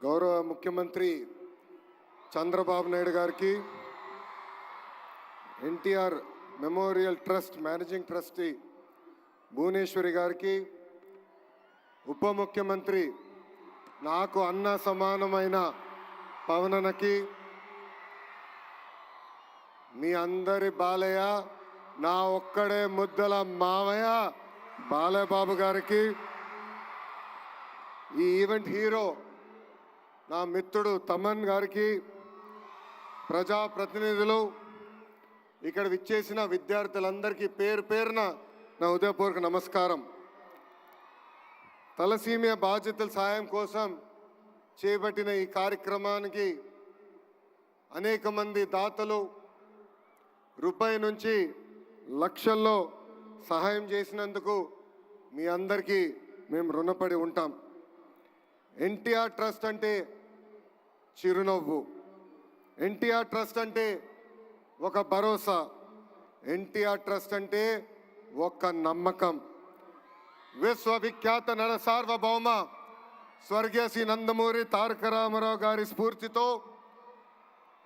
గౌరవ ముఖ్యమంత్రి చంద్రబాబు నాయుడు గారికి, NTR memorial trust managing trustee Bhuvaneshwari గారికి, ఉప ముఖ్యమంత్రి నాకు అన్న సమానమైన పవనన్నకి, మీ అందరి బాలయ్య, నా ఒక్కడే ముద్దల మావయ్య బాలయ్య బాబు గారికి, ఈ ఈవెంట్ హీరో నా మిత్రుడు తమన్ గారికి, ప్రజాప్రతినిధులు, ఇక్కడ విచ్చేసిన విద్యార్థులందరికీ పేరు పేరున నా హృదయపూర్వక నమస్కారం. తలసీమియా బాధితుల సాయం కోసం చేపట్టిన ఈ కార్యక్రమానికి అనేక మంది దాతలు రూపాయి నుంచి లక్షల్లో సహాయం చేసినందుకు మీ అందరికీ మేము రుణపడి ఉంటాం. ఎన్టీఆర్ ట్రస్ట్ అంటే చిరునవ్వు, ఎన్టీఆర్ ట్రస్ట్ అంటే ఒక భరోసా, ఎన్టీఆర్ ట్రస్ట్ అంటే ఒక నమ్మకం. విశ్వవిఖ్యాత నట సార్వభౌమ స్వర్గీయ శ్రీ నందమూరి తారక రామారావు గారి స్ఫూర్తితో,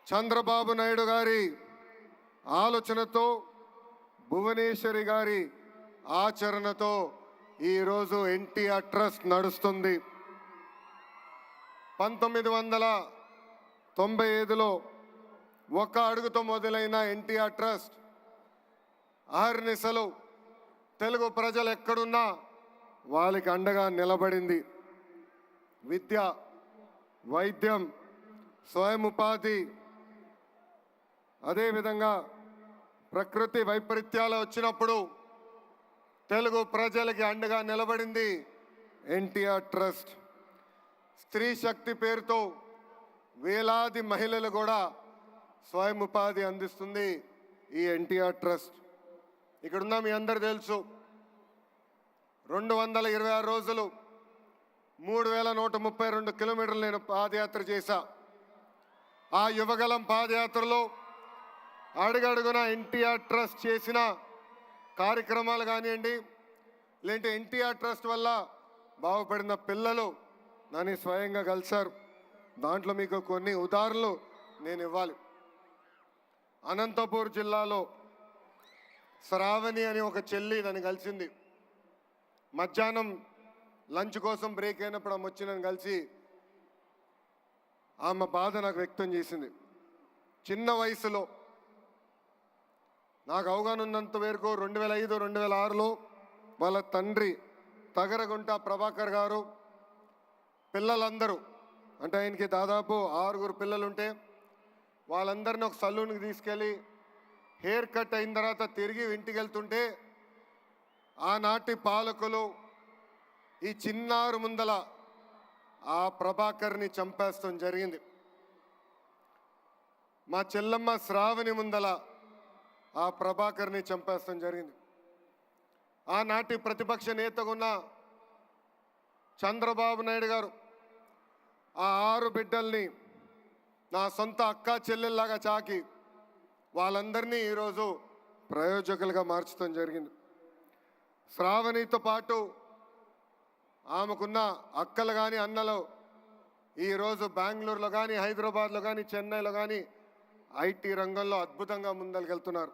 చంద్రబాబు నాయుడు గారి ఆలోచనతో, భువనేశ్వరి గారి ఆచరణతో ఈరోజు ఎన్టీఆర్ ట్రస్ట్ నడుస్తుంది. 1995లో ఒక అడుగుతో మొదలైన ఎన్టీఆర్ ట్రస్ట్ అహర్నిశలు తెలుగు ప్రజలు ఎక్కడున్నా వాళ్ళకి అండగా నిలబడింది. విద్య, వైద్యం, స్వయం ఉపాధి, అదేవిధంగా ప్రకృతి వైపరీత్యాలు వచ్చినప్పుడు తెలుగు ప్రజలకి అండగా నిలబడింది ఎన్టీఆర్ ట్రస్ట్. స్త్రీ శక్తి పేరుతో వేలాది మహిళలు కూడా స్వయం ఉపాధి అందిస్తుంది ఈ ఎన్టీఆర్ ట్రస్ట్. ఇక్కడున్న మీ అందరు తెలుసు, 226 రోజులు 3132 కిలోమీటర్లు నేను పాదయాత్ర చేశా. ఆ యువగలం పాదయాత్రలో అడుగడుగున ఎన్టీఆర్ ట్రస్ట్ చేసిన కార్యక్రమాలు కానివ్వండి, లేదంటే ఎన్టీఆర్ ట్రస్ట్ వల్ల బాగుపడిన పిల్లలు నన్ను స్వయంగా కలిశారు. దాంట్లో మీకు కొన్ని ఉదాహరణలు నేను ఇవ్వాలి. అనంతపూర్ జిల్లాలో శ్రావణి అని ఒక చెల్లి నన్ను కలిసింది. మధ్యాహ్నం లంచ్ కోసం బ్రేక్ అయినప్పుడు ఆమె వచ్చి నన్ను కలిసి ఆమె బాధ నాకు వ్యక్తం చేసింది. చిన్న వయసులో నాకు అవగాహన ఉన్నంత వరకు 2005, 2006లో వాళ్ళ తండ్రి తగరగుంట ప్రభాకర్ గారు పిల్లలందరూ, అంటే ఆయనకి దాదాపు 6 పిల్లలుంటే వాళ్ళందరినీ ఒక సలూన్కి తీసుకెళ్ళి హెయిర్ కట్ అయిన తర్వాత తిరిగి ఇంటికి వెళ్తుంటే ఆనాటి పాలకులు ఈ చిన్నారు ముందల ఆ ప్రభాకర్ని చంపేస్తాం జరిగింది. మా చెల్లమ్మ శ్రావణి ముందల ఆ ప్రభాకర్ని చంపేస్తాం జరిగింది. ఆనాటి ప్రతిపక్ష నేతగా ఉన్న చంద్రబాబు నాయుడు గారు ఆ 6 బిడ్డల్ని నా సొంత అక్క చెల్లెల్లాగా చాకి వాళ్ళందరినీ ఈరోజు ప్రయోజకులుగా మార్చడం జరిగింది. శ్రావణితో పాటు ఆమెకున్న అక్కలు కానీ అన్నలు ఈరోజు బెంగళూరులో కానీ, హైదరాబాద్లో కానీ, చెన్నైలో కానీ ఐటీ రంగంలో అద్భుతంగా ముందరికెళ్తున్నారు.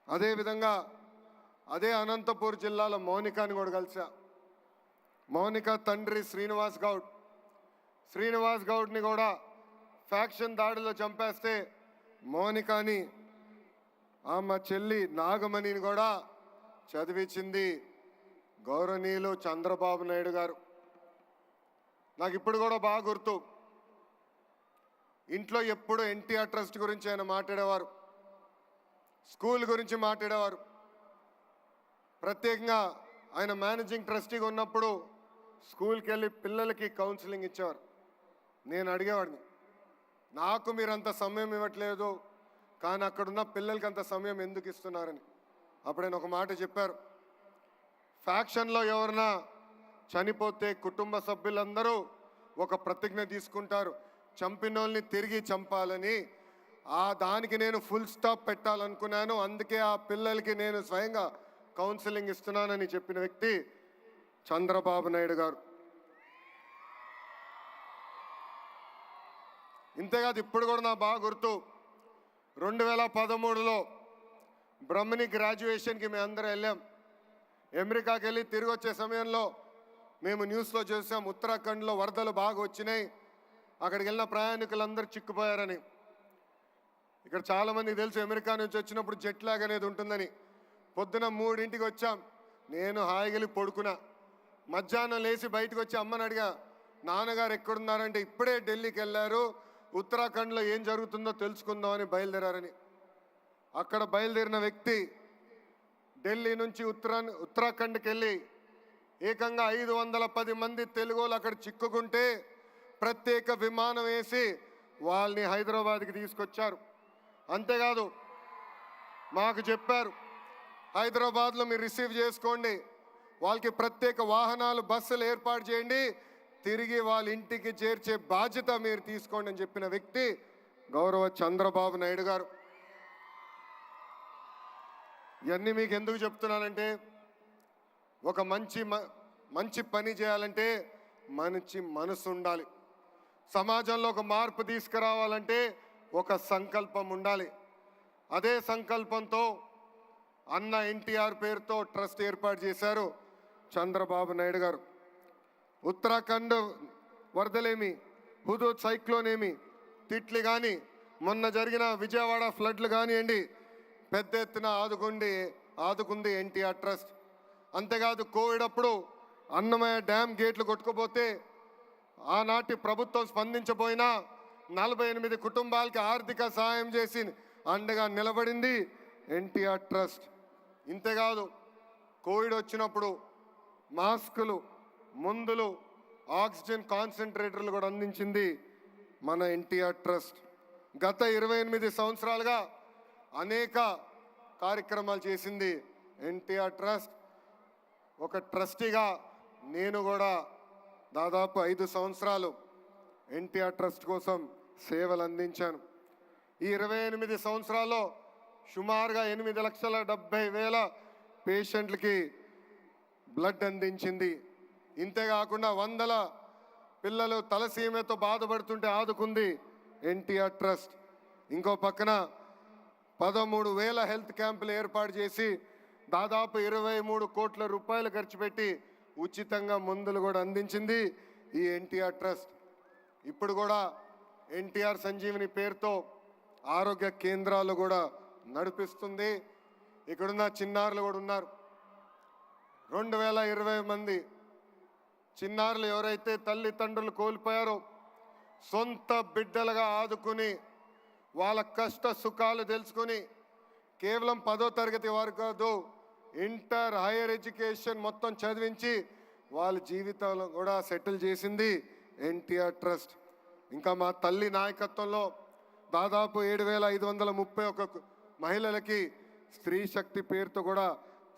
అదేవిధంగా అదే అనంతపూర్ జిల్లాలో మౌనికాని కూడా కలిసా. మౌనిక తండ్రి శ్రీనివాస్ గౌడ్ని కూడా ఫ్యాక్షన్ దాడిలో చంపేస్తే మౌనికాని ఆమె చెల్లి నాగమణిని కూడా చదివించింది గౌరవనీయులు చంద్రబాబు నాయుడు గారు. నాకు ఇప్పుడు కూడా బాగా గుర్తు, ఇంట్లో ఎప్పుడు ఎన్టీఆర్ ట్రస్ట్ గురించి ఆయన మాట్లాడేవారు, స్కూల్ గురించి మాట్లాడేవారు. ప్రత్యేకంగా ఆయన మేనేజింగ్ ట్రస్టీగా ఉన్నప్పుడు స్కూల్కి వెళ్ళి పిల్లలకి కౌన్సిలింగ్ ఇచ్చేవారు. నేను అడిగేవాడిని, నాకు మీరు అంత సమయం ఇవ్వట్లేదు కానీ అక్కడున్న పిల్లలకి అంత సమయం ఎందుకు ఇస్తున్నారని. అప్పుడు ఆయన ఒక మాట చెప్పారు, ఫ్యాక్షన్లో ఎవరన్నా చనిపోతే కుటుంబ సభ్యులందరూ ఒక ప్రతిజ్ఞ తీసుకుంటారు, చంపినోళ్ళని తిరిగి చంపాలని. దానికి నేను ఫుల్ స్టాప్ పెట్టాలనుకున్నాను, అందుకే ఆ పిల్లలకి నేను స్వయంగా కౌన్సిలింగ్ ఇస్తున్నానని చెప్పిన వ్యక్తి చంద్రబాబు నాయుడు గారు. ఇంతేకాదు ఇప్పుడు కూడా నాకు బాగా గుర్తు 2013లో బ్రహ్మని గ్రాడ్యుయేషన్కి మేము అందరం వెళ్ళాం. అమెరికాకి వెళ్ళి తిరిగి వచ్చే సమయంలో మేము న్యూస్లో చూసాం ఉత్తరాఖండ్లో వరదలు బాగా వచ్చినాయి, అక్కడికి వెళ్ళిన ప్రయాణికులందరూ చిక్కుపోయారని. ఇక్కడ చాలామందికి తెలుసు అమెరికా నుంచి వచ్చినప్పుడు జెట్ లాగ్ అనేది ఉంటుందని. పొద్దున 3ంటికి వచ్చాం, నేను హాయిగా పడుకున్నా. మధ్యాహ్నం లేచి బయటకు వచ్చి అమ్మని అడిగా, నాన్నగారు ఎక్కడున్నారంటే ఇప్పుడే ఢిల్లీకి వెళ్ళారు, ఉత్తరాఖండ్లో ఏం జరుగుతుందో తెలుసుకుందామని బయలుదేరారని. అక్కడ బయలుదేరిన వ్యక్తి ఢిల్లీ నుంచి ఉత్తరాఖండ్కి వెళ్ళి ఏకంగా 510 మంది తెలుగులు అక్కడ చిక్కుకుంటే ప్రత్యేక విమానం వేసి వాళ్ళని హైదరాబాద్కి తీసుకొచ్చారు. అంతేకాదు మాకు చెప్పారు, హైదరాబాద్లో మీరు రిసీవ్ చేసుకోండి, వాళ్ళకి ప్రత్యేక వాహనాలు బస్సులు ఏర్పాటు చేయండి, తిరిగి వాళ్ళ ఇంటికి చేర్చే బాధ్యత మీరు తీసుకోండి అని చెప్పిన వ్యక్తి గౌరవ చంద్రబాబు నాయుడు గారు. ఇవన్నీ మీకు ఎందుకు చెప్తున్నానంటే, ఒక మంచి పని చేయాలంటే మంచి మనసు ఉండాలి. సమాజంలో ఒక మార్పు తీసుకురావాలంటే ఒక సంకల్పం ఉండాలి. అదే సంకల్పంతో అన్న ఎన్టీఆర్ పేరుతో ట్రస్ట్ ఏర్పాటు చేశారు చంద్రబాబు నాయుడు గారు. ఉత్తరాఖండ్ వరదలేమి, హుదూద్ సైక్లోన్ ఏమి, తిట్లి కానీ, మొన్న జరిగిన విజయవాడ ఫ్లడ్లు కానివ్వండి, పెద్ద ఎత్తున ఆదుకుంది ఎన్టీఆర్ ట్రస్ట్. అంతేకాదు కోవిడ్ అప్పుడు అన్నమయ్య డ్యామ్ గేట్లు కొట్టుకుపోతే ఆనాటి ప్రభుత్వం స్పందించబోయినా 48 కుటుంబాలకి ఆర్థిక సహాయం చేసి అండగా నిలబడింది ఎన్టీఆర్ ట్రస్ట్. ఇంతేకాదు కోవిడ్ వచ్చినప్పుడు మాస్కులు, మందులు, ఆక్సిజన్ కాన్సన్ట్రేటర్లు కూడా అందించింది మన ఎన్టీఆర్ ట్రస్ట్. గత 28 సంవత్సరాలుగా అనేక కార్యక్రమాలు చేసింది ఎన్టీఆర్ ట్రస్ట్. ఒక ట్రస్టీగా నేను కూడా దాదాపు 5 సంవత్సరాలు ఎన్టీఆర్ ట్రస్ట్ కోసం సేవలు అందించాను. ఈ 28 సంవత్సరాల్లో సుమారుగా 8,70,000 పేషెంట్లకి బ్లడ్ అందించింది. ఇంతేకాకుండా 100 పిల్లలు తలసీమతో బాధపడుతుంటే ఆదుకుంది ఎన్టీఆర్ ట్రస్ట్. ఇంకో పక్కన 13,000 హెల్త్ క్యాంపులు ఏర్పాటు చేసి దాదాపు 23 కోట్ల రూపాయలు ఖర్చు పెట్టి ఉచితంగా మందులు కూడా అందించింది ఈ ఎన్టీఆర్ ట్రస్ట్. ఇప్పుడు కూడా ఎన్టీఆర్ సంజీవిని పేరుతో ఆరోగ్య కేంద్రాలు కూడా నడిపిస్తుంది. ఇక్కడున్న చిన్నారులు కూడా ఉన్నారు. 2020 మంది చిన్నారులు ఎవరైతే తల్లిదండ్రులు కోల్పోయారో సొంత బిడ్డలుగా ఆదుకుని వాళ్ళ కష్ట సుఖాలు తెలుసుకొని కేవలం 10వ తరగతి వరకు కాదు, ఇంటర్, హైయర్ ఎడ్యుకేషన్ మొత్తం చదివించి వాళ్ళ జీవితాలను కూడా సెటిల్ చేసింది ఎన్టీఆర్ ట్రస్ట్. ఇంకా మా తల్లి నాయకత్వంలో దాదాపు 7,531 మహిళలకి స్త్రీ శక్తి పేరుతో కూడా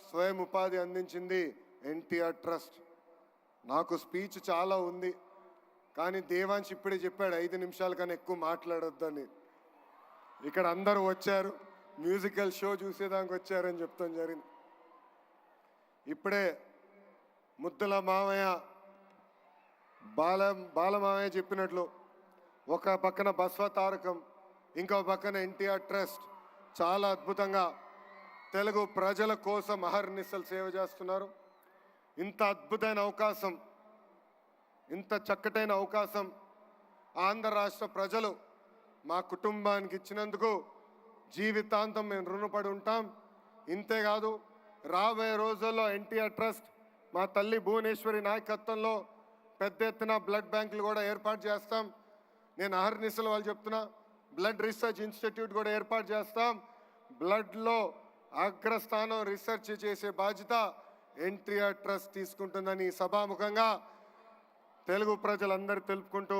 స్వయం ఉపాధి అందించింది ఎన్టీఆర్ ట్రస్ట్. నాకు స్పీచ్ చాలా ఉంది, కానీ దేవాంశ్ ఇప్పుడే చెప్పాడు 5 నిమిషాల కన్నా ఎక్కువ మాట్లాడొద్దని. ఇక్కడ అందరూ వచ్చారు, మ్యూజికల్ షో చూసేదానికి వచ్చారని చెప్తాం జరిగింది. ఇప్పుడే ముద్దుల మామయ్య బాలమామయ్య చెప్పినట్లు ఒక పక్కన బస్వ తారకం, ఇంకో పక్కన ఎన్టీఆర్ ట్రస్ట్ చాలా అద్భుతంగా తెలుగు ప్రజల కోసం అహర్నిశలు సేవ చేస్తున్నారు. ఇంత అద్భుతమైన అవకాశం, ఇంత చక్కటైన అవకాశం ఆంధ్ర రాష్ట్ర ప్రజలు మా కుటుంబానికి ఇచ్చినందుకు జీవితాంతం మేము రుణపడి ఉంటాం. ఇంతేకాదు రాబోయే రోజుల్లో ఎన్టీఆర్ ట్రస్ట్ మా తల్లి భువనేశ్వరి నాయకత్వంలో పెద్ద ఎత్తున బ్లడ్ బ్యాంకులు కూడా ఏర్పాటు చేస్తాం. నేను అహర్నిశలు వాళ్ళు చెప్తున్నా, బ్లడ్ రీసెర్చ్ ఇన్స్టిట్యూట్ కూడా ఏర్పాటు చేస్తాం. బ్లడ్లో అగ్రస్థానం రీసెర్చ్ చేసే బాధ్యత ఎన్టీఆర్ ట్రస్ట్ తీసుకుంటుందని సభాముఖంగా తెలుగు ప్రజలందరూ తెలుపుకుంటూ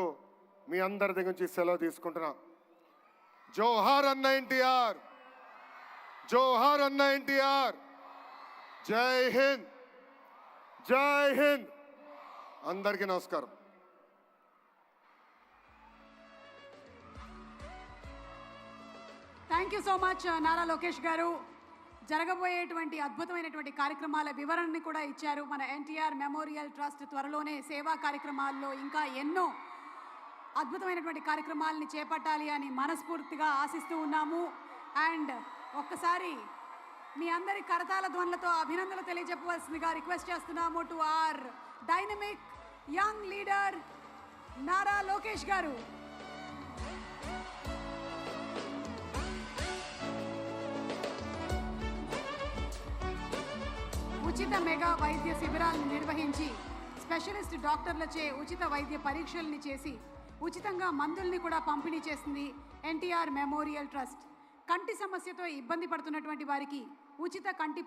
మీ అందరి దగ్గర నుంచి సెలవు తీసుకుంటున్నా. జోహార్ అన్న ఎన్టీఆర్, జోహార్ అన్న ఎన్టీఆర్, జై హింద్, జై హింద్. అందరికీ నమస్కారం. Thank you so much Nara Lokesh గారు. జరగబోయేటువంటి అద్భుతమైనటువంటి కార్యక్రమాల వివరణని కూడా ఇచ్చారు. మన ఎన్టీఆర్ మెమోరియల్ ట్రస్ట్ త్వరలోనే సేవా కార్యక్రమాల్లో ఇంకా ఎన్నో అద్భుతమైనటువంటి కార్యక్రమాలని చేపట్టాలి అని మనస్ఫూర్తిగా ఆశిస్తూ ఉన్నాము. అండ్ ఒక్కసారి మీ అందరి కరతాళ ధ్వనులతో అభినందనలు తెలియజెప్పవలసిందిగా రిక్వెస్ట్ చేస్తున్నాము to our dynamic young leader Nara Lokesh garu. ఉచిత మెగా వైద్య శిబిరాలను నిర్వహించి స్పెషలిస్ట్ డాక్టర్లచే ఉచిత వైద్య పరీక్షల్ని చేసి ఉచితంగా మందుల్ని కూడా పంపిణీ చేస్తుంది ఎన్టీఆర్ మెమోరియల్ ట్రస్ట్. కంటి సమస్యతో ఇబ్బంది పడుతున్నటువంటి వారికి ఉచిత కంటి